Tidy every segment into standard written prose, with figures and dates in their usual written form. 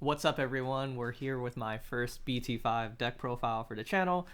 What's up everyone, we're here with my first BT5 deck profile for the channel.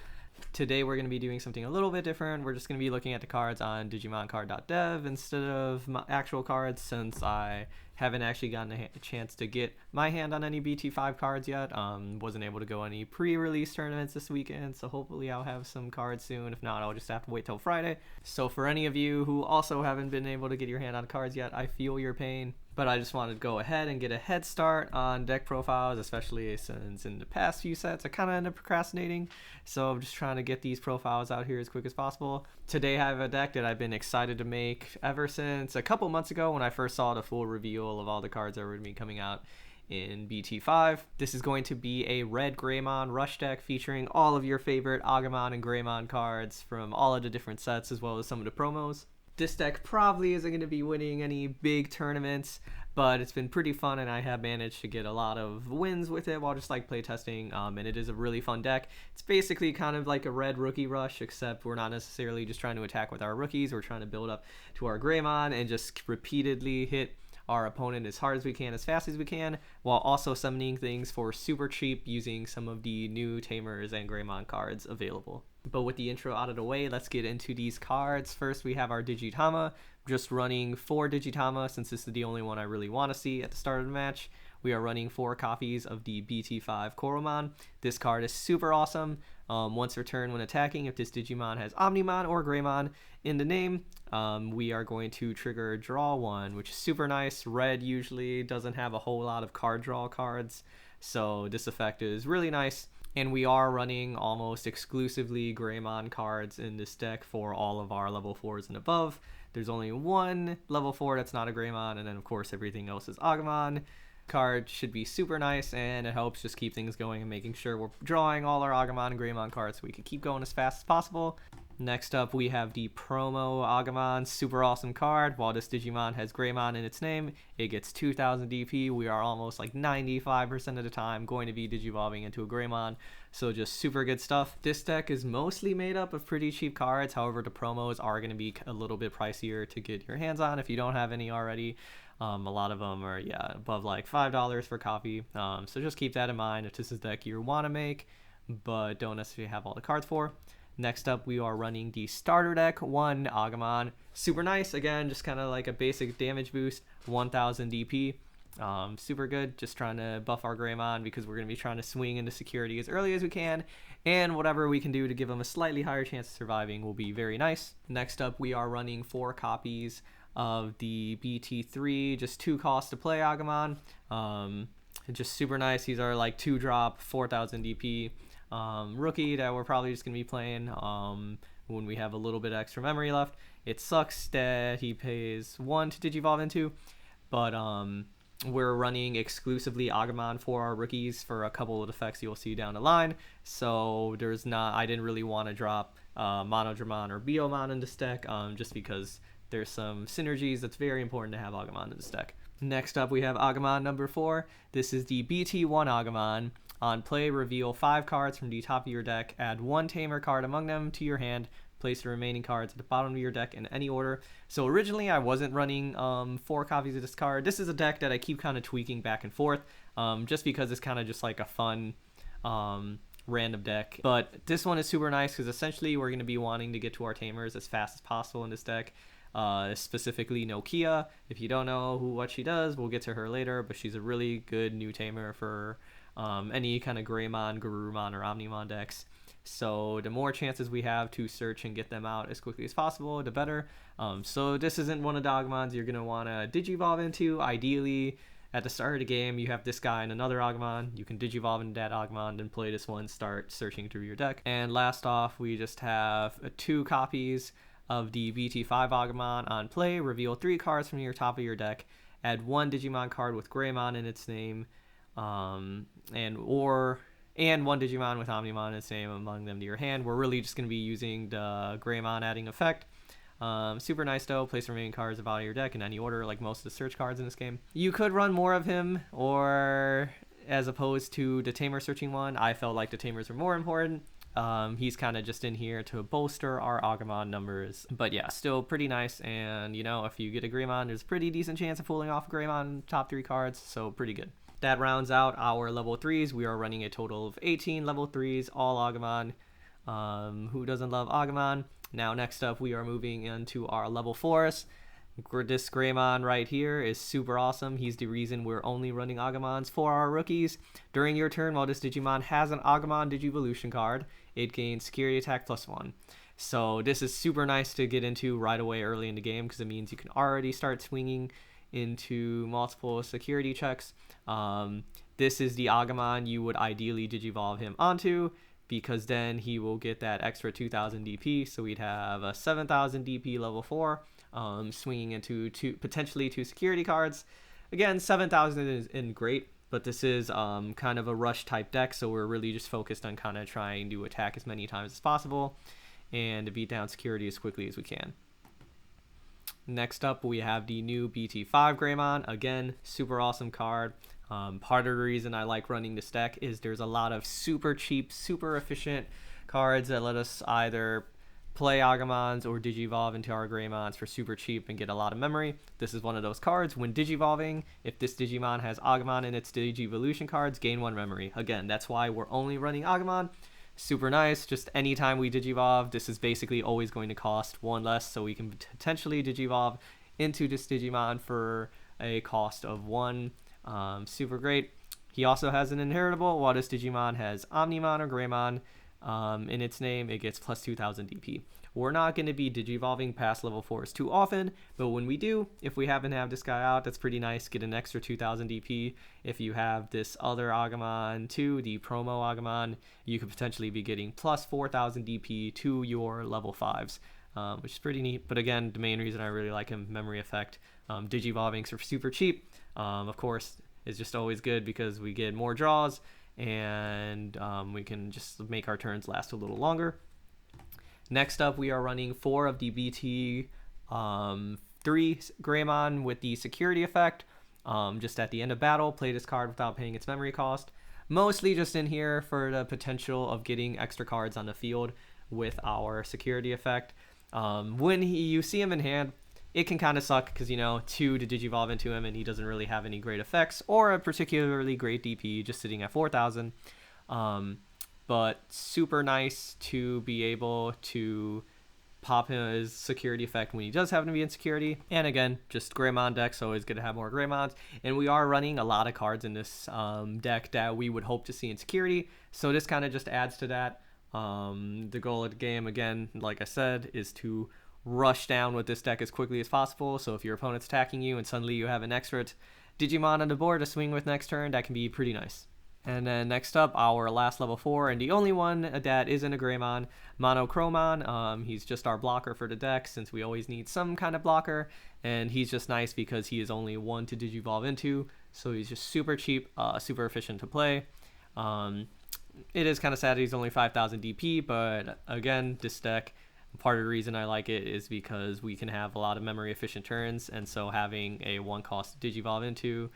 Today we're going to be doing something a little bit different. We're just going to be looking at the cards on DigimonCard.dev instead of my actual cards, since I haven't actually gotten a chance to get my hand on any BT5 cards yet. Wasn't able to go any pre-release tournaments this weekend, so hopefully I'll have some cards soon. If not, I'll just have to wait till Friday. So for any of you who also haven't been able to get your hand on cards yet, I feel your pain. But I just wanted to go ahead and get a head start on deck profiles, especially since in the past few sets I kind of ended up procrastinating. So I'm just trying to get these profiles out here as quick as possible. Today I have a deck that I've been excited to make ever since a couple months ago when I first saw the full reveal of all the cards that were going to be coming out in BT5. This is going to be a red Greymon rush deck featuring all of your favorite Agumon and Greymon cards from all of the different sets, as well as some of the promos. This deck probably isn't going to be winning any big tournaments, but it's been pretty fun and I have managed to get a lot of wins with it while just like playtesting, and it is a really fun deck. It's basically kind of like a red rookie rush, except we're not necessarily just trying to attack with our rookies. We're trying to build up to our Greymon and just repeatedly hit our opponent as hard as we can, as fast as we can, while also summoning things for super cheap using some of the new Tamers and Greymon cards available. But with the intro out of the way, let's get into these cards. First, we have our Digitama, just running 4 Digitama since this is the only one I really want to see at the start of the match. We are running 4 copies of the BT5 Koromon. This card is super awesome. Once returned when attacking, if this Digimon has Omnimon or Greymon in the name, we are going to trigger Draw 1, which is super nice. Red usually doesn't have a whole lot of card draw cards, so this effect is really nice. And we are running almost exclusively Greymon cards in this deck for all of our level 4s and above. There's only one level 4 that's not a Greymon, and then of course everything else is Agumon. Card should be super nice, and it helps just keep things going and making sure we're drawing all our Agumon and Greymon cards so we can keep going as fast as possible. Next up, we have the promo Agumon, super awesome card. While this Digimon has Greymon in its name, it gets 2000 DP. We are almost like 95% of the time going to be digivolving into a Greymon, so just super good stuff. This deck is mostly made up of pretty cheap cards. However, the promos are going to be a little bit pricier to get your hands on if you don't have any already. A lot of them are above like $5 for copy, so just keep that in mind if this is the deck you want to make but don't necessarily have all the cards for. Next up, we are running the starter deck, 1 Agumon. Super nice, again, just kind of like a basic damage boost, 1000 DP. Super good, just trying to buff our Greymon because we're going to be trying to swing into security as early as we can, and whatever we can do to give them a slightly higher chance of surviving will be very nice. Next up, we are running 4 copies of the BT3, just 2 costs to play Agumon. Just super nice. These are like 2-drop, 4000 DP. Rookie that we're probably just going to be playing when we have a little bit of extra memory left. It sucks that he pays 1 to digivolve into, but we're running exclusively Agumon for our rookies for a couple of effects you'll see down the line, so I didn't really want to drop Monochromon or Biomon in this deck, just because there's some synergies that's very important to have Agumon in this deck. Next up, we have Agumon number 4. This is the BT1 Agumon. On play, reveal 5 cards from the top of your deck, add 1 Tamer card among them to your hand, place the remaining cards at the bottom of your deck in any order. So originally I wasn't running 4 copies of this card. This is a deck that I keep kind of tweaking back and forth, just because it's kind of just like a fun random deck. But this one is super nice because essentially we're going to be wanting to get to our Tamers as fast as possible in this deck. Specifically Nokia. If you don't know what she does, we'll get to her later, but she's a really good new Tamer for any kind of Greymon, Garurumon, or Omnimon decks. So the more chances we have to search and get them out as quickly as possible, the better. So this isn't one of the Agumons you're going to want to digivolve into. Ideally, at the start of the game, you have this guy and another Agumon. You can digivolve into that Agumon, then play this one, start searching through your deck. And last off, we just have 2 copies of the BT5 Agumon. On play, reveal 3 cards from your top of your deck, add 1 Digimon card with Greymon in its name, and 1 Digimon with Omnimon in its name among them to your hand. We're really just going to be using the Greymon adding effect. Super nice though. Place the remaining cards out of your deck in any order, like most of the search cards in this game. You could run more of him, or as opposed to the Tamer searching one. I felt like the Tamers were more important. He's kind of just in here to bolster our Agumon numbers. But yeah, still pretty nice. And, you know, if you get a Greymon, there's a pretty decent chance of pulling off a Greymon top 3 cards. So pretty good. That rounds out our level 3s. We are running a total of 18 level 3s, all Agumon. Who doesn't love Agumon? Now next up we are moving into our level 4s. This Greymon right here is super awesome. He's the reason we're only running Agumons for our rookies. During your turn, while this Digimon has an Agumon Digivolution card, it gains security attack +1. So this is super nice to get into right away early in the game because it means you can already start swinging into multiple security checks. This is the Agumon you would ideally Digivolve him onto, because then he will get that extra 2000 DP. So we'd have a 7000 DP level 4, swinging into potentially two security cards. Again, 7000 is great, but this is kind of a rush type deck, so we're really just focused on kind of trying to attack as many times as possible and to beat down security as quickly as we can. Next up, we have the new BT5 Greymon. Again, super awesome card. Part of the reason I like running this deck is there's a lot of super cheap, super efficient cards that let us either play Agumons or Digivolve into our Greymons for super cheap and get a lot of memory. This is one of those cards. When Digivolving, if this Digimon has Agumon in its Digivolution cards, gain 1 memory. Again, that's why we're only running Agumon. Super nice. Just anytime we Digivolve, this is basically always going to cost 1 less, so we can potentially Digivolve into this Digimon for a cost of 1. Super great. He also has an inheritable. While this Digimon has Omnimon or Greymon in its name, it gets plus 2000 DP. We're not going to be Digivolving past level 4s too often, but when we do, if we happen to have this guy out, that's pretty nice. Get an extra 2000 DP. If you have this other Agumon too, the promo Agumon, you could potentially be getting plus 4000 DP to your level 5s, which is pretty neat. But again, the main reason I really like him, memory effect. Digivolving for super cheap, of course, is just always good because we get more draws and we can just make our turns last a little longer. Next up, we are running 4 of the BT3 Greymon with the security effect. Just at the end of battle, play this card without paying its memory cost. Mostly just in here for the potential of getting extra cards on the field with our security effect. When you see him in hand, it can kind of suck because, 2 to Digivolve into him and he doesn't really have any great effects or a particularly great DP, just sitting at 4000. But super nice to be able to pop his security effect when he does happen to be in security. And again, just Greymon deck, so always good to have more Greymons. And we are running a lot of cards in this deck that we would hope to see in security, so this kind of just adds to that. The goal of the game, again, like I said, is to rush down with this deck as quickly as possible. So if your opponent's attacking you and suddenly you have an extra Digimon on the board to swing with next turn, that can be pretty nice. And then next up, our last level 4, and the only one that isn't a Greymon, Monochromon. He's just our blocker for the deck, since we always need some kind of blocker, and he's just nice because he is only 1 to Digivolve into, so he's just super cheap, super efficient to play. It is kind of sad he's only 5000 DP, but again, this deck, part of the reason I like it is because we can have a lot of memory efficient turns, and so having a 1 cost to Digivolve into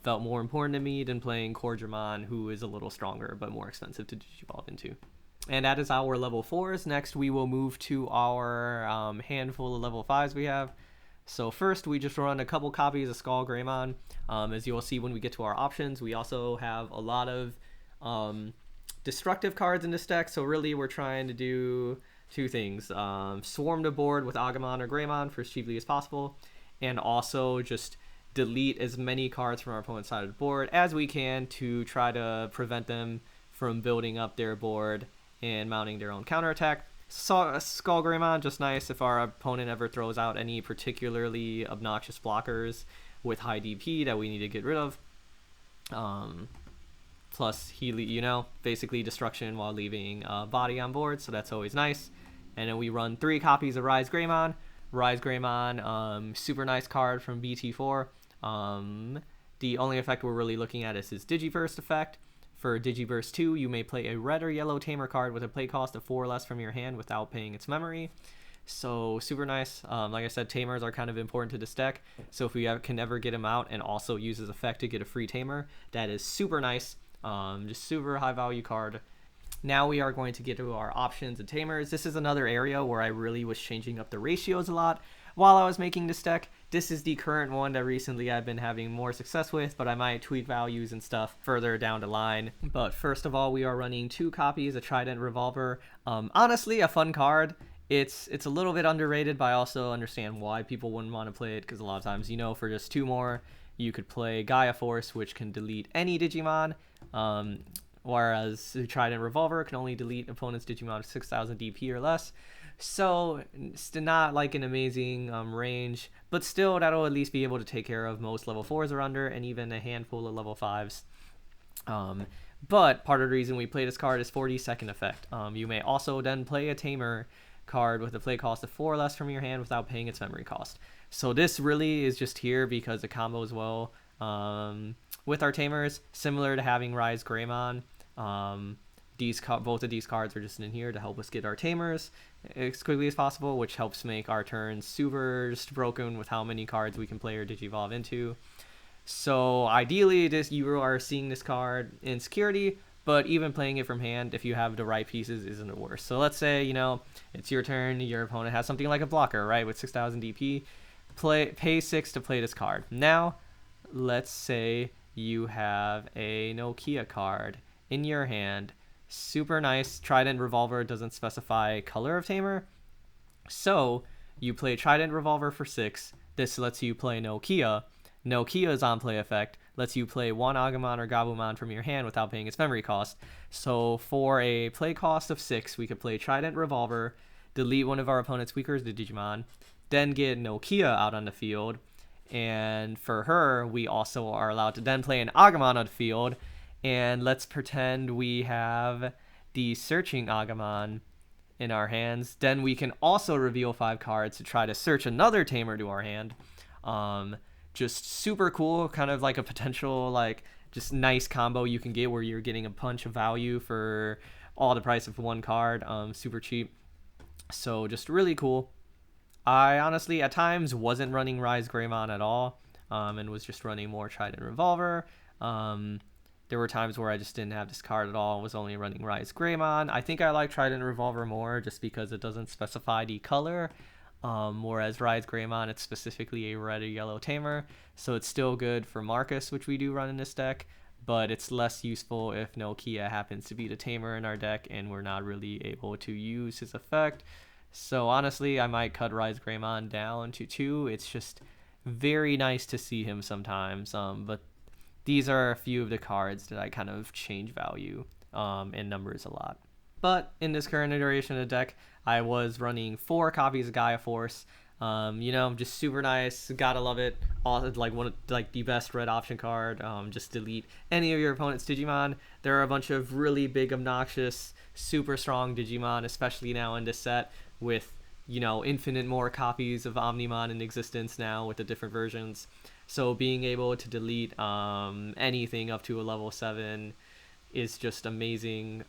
felt more important to me than playing Koromon, who is a little stronger but more expensive to Digivolve into. And that is our level 4s. Next, we will move to our handful of level 5s we have. So first, we just run a couple copies of Skullgreymon. As you will see when we get to our options, we also have a lot of destructive cards in this deck. So really, we're trying to do 2 things. Swarm the board with Agumon or Greymon for as cheaply as possible, and also just delete as many cards from our opponent's side of the board as we can to try to prevent them from building up their board and mounting their own counterattack. Skullgreymon, just nice if our opponent ever throws out any particularly obnoxious blockers with high DP that we need to get rid of. Plus, he, basically destruction while leaving a body on board, so that's always nice. And then we run 3 copies of RizeGreymon. RizeGreymon, super nice card from BT4. The only effect we're really looking at is his Digiburst effect. For Digiburst 2, you may play a red or yellow Tamer card with a play cost of 4 or less from your hand without paying its memory. So super nice. Like I said, Tamers are kind of important to this deck, so if we can ever get him out and also use his effect to get a free Tamer, that is super nice. Just super high value card. Now we are going to get to our options and Tamers. This is another area where I really was changing up the ratios a lot while I was making this deck. This is the current one that recently I've been having more success with, but I might tweak values and stuff further down the line. But first of all, we are running 2 copies of Trident Revolver. Honestly, a fun card. It's a little bit underrated, but I also understand why people wouldn't want to play it, because a lot of times, you know, for just 2 more, you could play Gaia Force, which can delete any Digimon, whereas the Trident Revolver can only delete opponent's Digimon of 6,000 DP or less. So it's not like an amazing range, but still that'll at least be able to take care of most level 4s or under, and even a handful of level 5s. But part of the reason we play this card is 40-second effect. You may also then play a Tamer card with a play cost of 4 or less from your hand without paying its memory cost. So this really is just here because it combos well with our Tamers, similar to having RizeGreymon. Both of these cards are just in here to help us get our Tamers as quickly as possible, which helps make our turns super just broken with how many cards we can play or Digivolve into. So ideally, you are seeing this card in security, but even playing it from hand, if you have the right pieces, isn't the worst. So let's say, you know, it's your turn, your opponent has something like a blocker, right, with 6,000 DP. Pay 6 to play this card. Now, let's say you have a Nokia card in your hand. Super nice. Trident Revolver doesn't specify color of Tamer, so you play Trident Revolver for 6. This lets you play Nokia. Nokia's on play effect lets you play 1 Agumon or Gabumon from your hand without paying its memory cost. So for a play cost of 6, we could play Trident Revolver, delete one of our opponent's weaker Digimon, then get Nokia out on the field, and for her, we also are allowed to then play an Agumon on the field. And let's pretend we have the Searching Agumon in our hands. Then we can also reveal 5 cards to try to search another Tamer to our hand. Just super cool, kind of like a potential, like, just nice combo you can get where you're getting a bunch of value for all the price of 1 card. Super cheap. So just really cool. I honestly, at times, wasn't running RizeGreymon at all, and was just running more Trident Revolver. There were times where I just didn't have this card at all, was only running RizeGreymon. I think I like Trident Revolver more just because it doesn't specify the color, whereas RizeGreymon, it's specifically a red or yellow Tamer, so it's still good for Marcus, which we do run in this deck, but it's less useful if Nokia happens to be the Tamer in our deck and we're not really able to use his effect. So honestly, I might cut RizeGreymon down to 2. It's just very nice to see him sometimes, but these are a few of the cards that I kind of change value in numbers a lot. But in this current iteration of the deck, I was running 4 copies of Gaia Force. You know, just super nice. Gotta love it. Like the best red option card. Just delete any of your opponent's Digimon. There are a bunch of really big, obnoxious, super strong Digimon, especially now in this set with, you know, infinite more copies of Omnimon in existence now with the different versions. So being able to delete anything up to a level 7 is just amazing.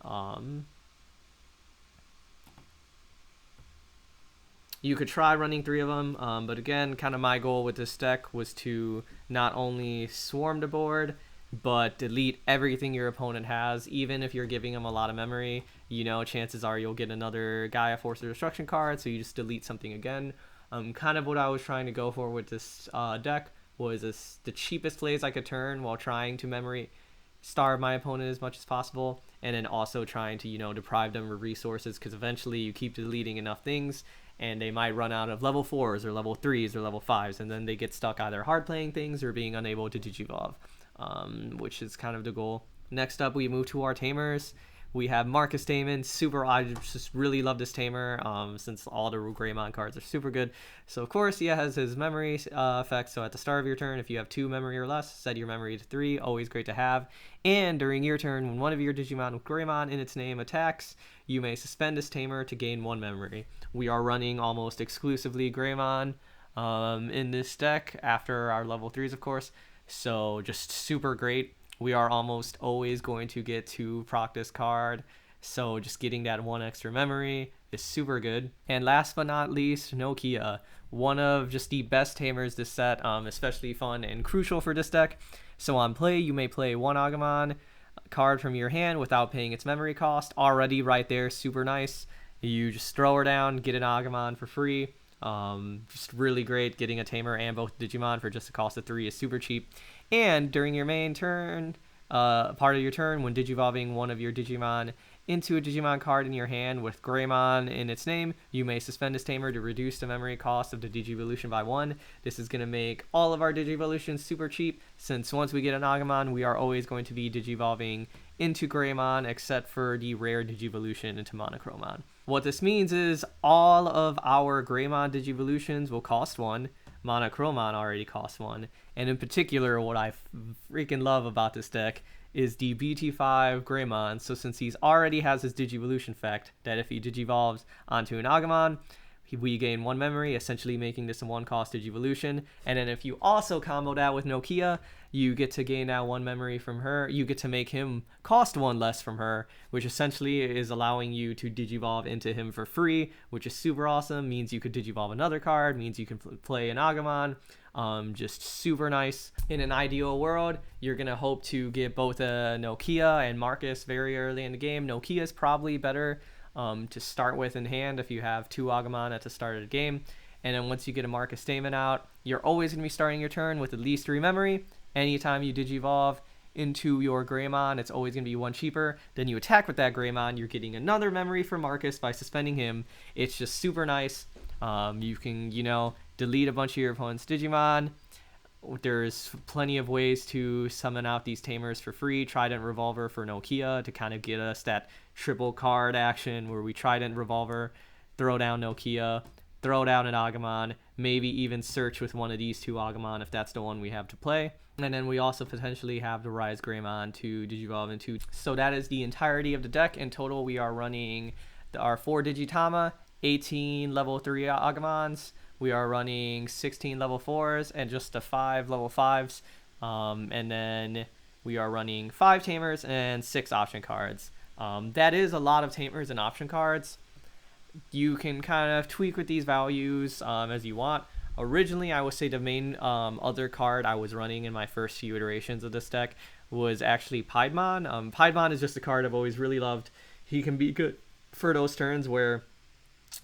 You could try running 3 of them, but again, kind of my goal with this deck was to not only swarm the board, but delete everything your opponent has. Even if you're giving them a lot of memory, you know, chances are you'll get another Gaia Force or Destruction card, so you just delete something again. Kind of what I was trying to go for with this deck was the cheapest plays I could turn while trying to memory starve my opponent as much as possible, and then also trying to, you know, deprive them of resources, because eventually you keep deleting enough things and they might run out of level 4s or level 3s or level 5s, and then they get stuck either hard playing things or being unable to Digivolve, which is kind of the goal. Next up, we move to our Tamers. We have Marcus Damon. I just really love this Tamer, since all the Greymon cards are super good. So of course he has his memory effect. So at the start of your turn, if you have 2 memory or less, set your memory to 3. Always great to have. And during your turn, when one of your Digimon with Greymon in its name attacks, you may suspend this Tamer to gain 1 memory. We are running almost exclusively Greymon in this deck after our level 3s, of course. So just super great. We are almost always going to get to proc this card, so just getting that 1 extra memory is super good. And last but not least, Nokia, one of just the best Tamers this set, especially fun and crucial for this deck. So on play, you may play 1 Agumon card from your hand without paying its memory cost. Already right there, super nice. You just throw her down, get an Agumon for free. Just really great. Getting a tamer and both Digimon for just the cost of 3 is super cheap. And during your main turn, part of your turn, when digivolving one of your Digimon into a Digimon card in your hand with Greymon in its name, you may suspend this tamer to reduce the memory cost of the Digivolution by 1. This is going to make all of our Digivolutions super cheap, since once we get an Agumon, we are always going to be digivolving into Greymon, except for the rare Digivolution into Monochromon. What this means is all of our Greymon Digivolutions will cost 1. Monochromon already costs 1. And in particular, what I freaking love about this deck is the BT5 Greymon. So since he already has his Digivolution effect, that if he digivolves onto an Agumon, we gain 1 memory, essentially making this a 1-cost Digivolution. And then if you also combo that with Nokia, you get to gain now 1 memory from her. You get to make him cost 1 less from her, which essentially is allowing you to digivolve into him for free, which is super awesome. Means you could digivolve another card, means you can play an Agumon. Just super nice. In an ideal world, you're going to hope to get both a Nokia and Marcus very early in the game. Nokia is probably better to start with in hand if you have 2 Agumon at the start of the game. And then once you get a Marcus Damon out, you're always going to be starting your turn with at least 3 memory. Anytime you digivolve into your Greymon, it's always going to be 1 cheaper. Then you attack with that Greymon, you're getting another memory for Marcus by suspending him. It's just super nice. You can, delete a bunch of your opponent's Digimon. There's plenty of ways to summon out these tamers for free. Trident Revolver for Nokia to kind of get us that triple card action where we Trident Revolver, throw down Nokia, throw down an Agumon, maybe even search with one of these 2 Agumon if that's the one we have to play. And then we also potentially have the RizeGreymon to digivolve into. So that is the entirety of the deck. In total, we are running our 4 Digitama, 18 level 3 Agumons. We are running 16 level 4s and just the 5 level 5s. And then we are running 5 tamers and 6 option cards. That is a lot of tamers and option cards. You can kind of tweak with these values as you want. Originally, I would say the main other card I was running in my first few iterations of this deck was actually Piedmon. Piedmon is just a card I've always really loved. He can be good for those turns where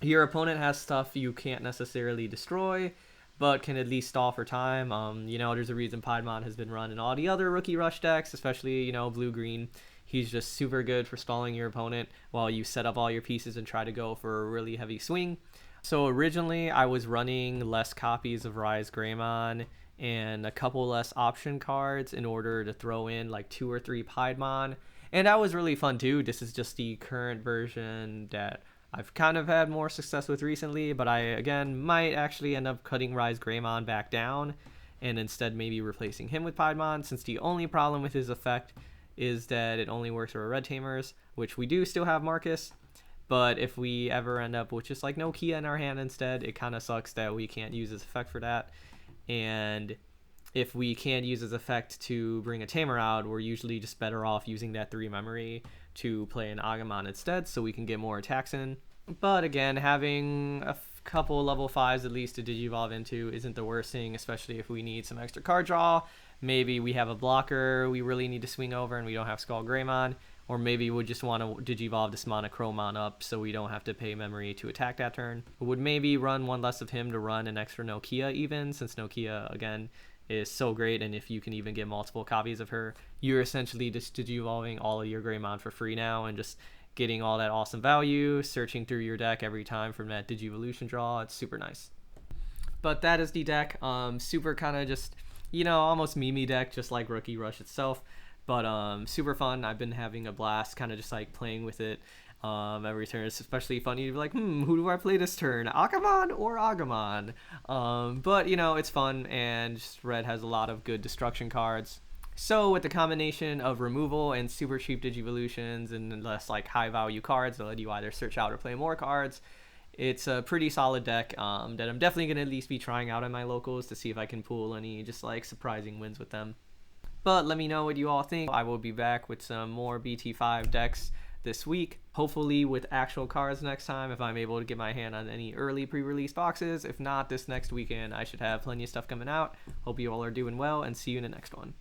your opponent has stuff you can't necessarily destroy, but can at least stall for time. There's a reason Piedmon has been run in all the other Rookie Rush decks, especially, blue-green. He's just super good for stalling your opponent while you set up all your pieces and try to go for a really heavy swing. So originally, I was running less copies of RizeGreymon and a couple less option cards in order to throw in like 2 or 3 Piedmon. And that was really fun too. This is just the current version that I've kind of had more success with recently, but I, again, might actually end up cutting RizeGreymon back down and instead maybe replacing him with Piedmon, since the only problem with his effect is that it only works for red tamers, which we do still have Marcus. But if we ever end up with just like Nokia in our hand instead, it kind of sucks that we can't use his effect for that. And if we can't use his effect to bring a tamer out, we're usually just better off using that 3 memory to play an Agumon instead so we can get more attacks in. But again, having a couple level 5s at least to digivolve into isn't the worst thing, especially if we need some extra card draw. Maybe we have a blocker we really need to swing over and we don't have Skullgreymon. Or maybe we just want to digivolve this Monochromon up so we don't have to pay memory to attack that turn. We would maybe run 1 less of him to run an extra Nokia even, since Nokia, again, is so great, and if you can even get multiple copies of her, you're essentially just digivolving all of your Greymon for free now and just getting all that awesome value, searching through your deck every time from that Digivolution draw. It's super nice. But that is the deck. Super kind of just, almost meme deck, just like Rookie Rush itself. But super fun. I've been having a blast kind of just like playing with it every turn. It's especially funny to be like, who do I play this turn? Agumon or Agumon? But, it's fun, and just red has a lot of good destruction cards. So with the combination of removal and super cheap Digivolutions and less like high value cards that let you either search out or play more cards, it's a pretty solid deck that I'm definitely going to at least be trying out in my locals to see if I can pull any just like surprising wins with them. But let me know what you all think. I will be back with some more BT5 decks this week, hopefully with actual cards next time if I'm able to get my hand on any early pre-release boxes. If not, this next weekend I should have plenty of stuff coming out. Hope you all are doing well, and see you in the next one.